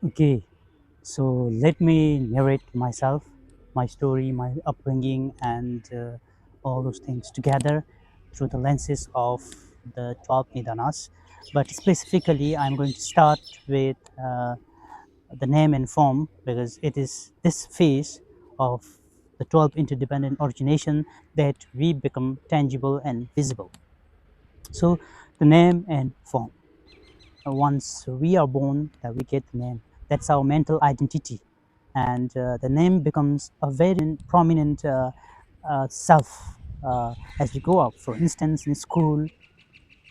Okay, so let me narrate myself, my story, my upbringing, and all those things together through the lenses of the 12 Nidanas. But specifically, I'm going to start with the name and form because it is this phase of the 12 interdependent origination that we become tangible and visible. So, the name and form. Once we are born, that we get the name. That's our mental identity, and the name becomes a very prominent self as we grow up. For instance, in school,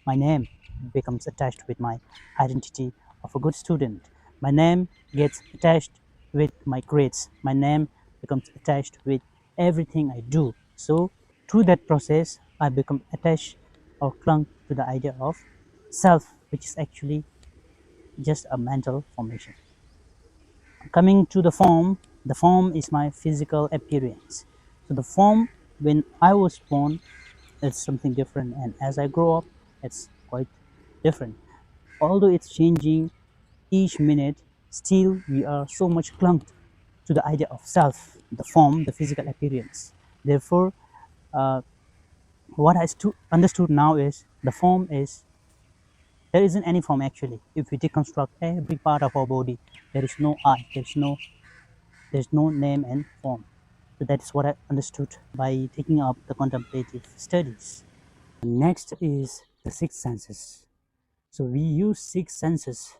my name becomes attached with my identity of a good student. My name gets attached with my grades. My name becomes attached with everything I do. So through that process, I become attached or clung to the idea of self, which is actually just a mental formation. Coming to the form is my physical appearance. So the form when I was born is something different, and as I grow up, it's quite different. Although it's changing each minute, still we are so much clung to the idea of self, the form, the physical appearance. Therefore, uh, what I understood now is the form is there isn't any form actually. If we deconstruct every part of our body, there is no I, there's no name and form. So that's what I understood by taking up the contemplative studies. Next is the six senses. So we use six senses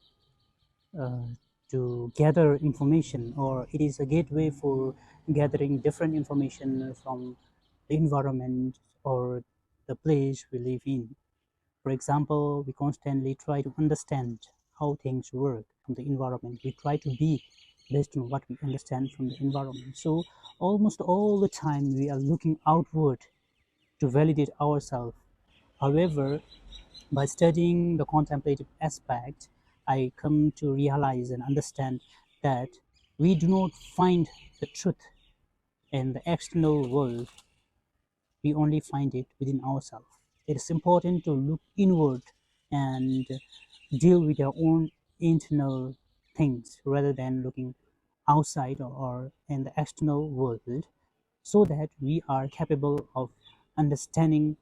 uh, to gather information, or it is a gateway for gathering different information from the environment or the place we live in. For example, we constantly try to understand how things work from the environment. We try to be based on what we understand from the environment. So almost all the time we are looking outward to validate ourselves. However, by studying the contemplative aspect, I come to realize and understand that we do not find the truth in the external world, we only find it within ourselves. It is important to look inward and deal with our own internal things rather than looking outside or in the external world, so that we are capable of understanding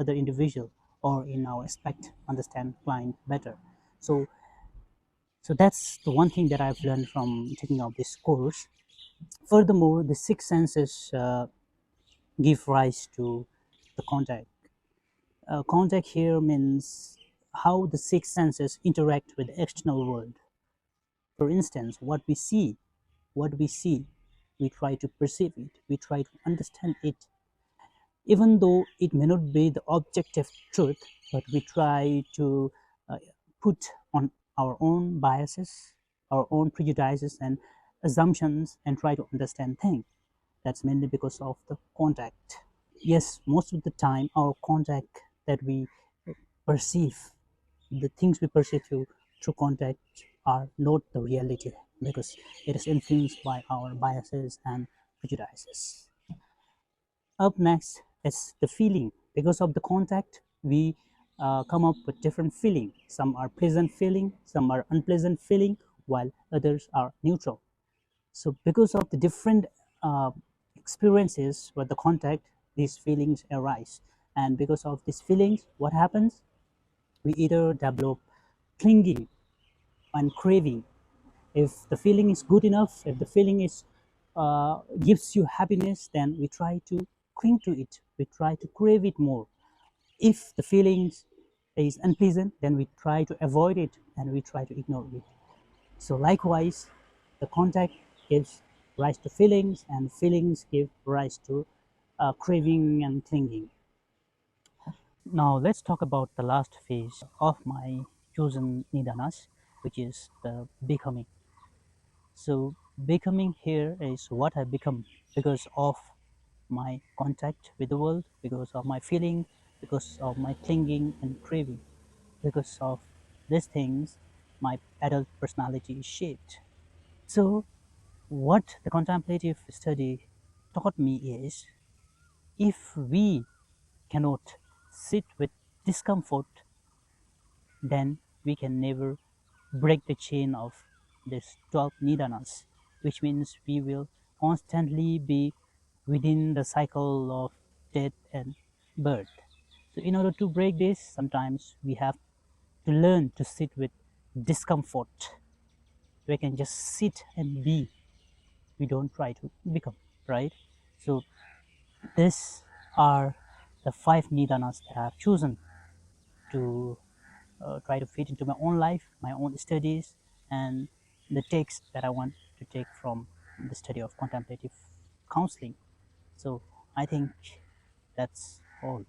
other individual, or in our aspect understand client better. So so that's the one thing that I've learned from taking up this course. Furthermore, the six senses give rise to the contact. Contact here means how the six senses interact with the external world. For instance, what we see, we try to perceive it, we try to understand it, even though it may not be the objective truth, but we try to uh, put on our own biases, our own prejudices and assumptions, and try to understand things. That's mainly because of the contact. Yes, most of the time our contact that we perceive, the things we perceive through contact are not the reality, because it is influenced by our biases and prejudices. Up next is the feeling. Because of the contact, we come up with different feeling. Some are pleasant feeling, some are unpleasant feeling, while others are neutral. So because of the different uh, experiences with the contact, these feelings arise. And because of these feelings, what happens? We either develop clinging and craving. If the feeling is good enough, if the feeling is gives you happiness, then we try to cling to it, we try to crave it more. If the feelings is unpleasant, then we try to avoid it and we try to ignore it. So likewise, the contact gives rise to feelings, and feelings give rise to craving and clinging. Now let's talk about the last phase of my chosen nidanas, which is the becoming. So becoming here is what I become because of my contact with the world, because of my feeling, because of my clinging and craving. Because of these things, my adult personality is shaped. So what the contemplative study taught me is, if we cannot sit with discomfort, then we can never break the chain of this 12 Nidanas, which means we will constantly be within the cycle of death and birth. So, in order to break this, sometimes we have to learn to sit with discomfort. We can just sit and be. We don't try to become, right? So, these are the five Nidanas that I have chosen to try to fit into my own life, my own studies, and the text that I want to take from the study of contemplative counseling. So I think that's all.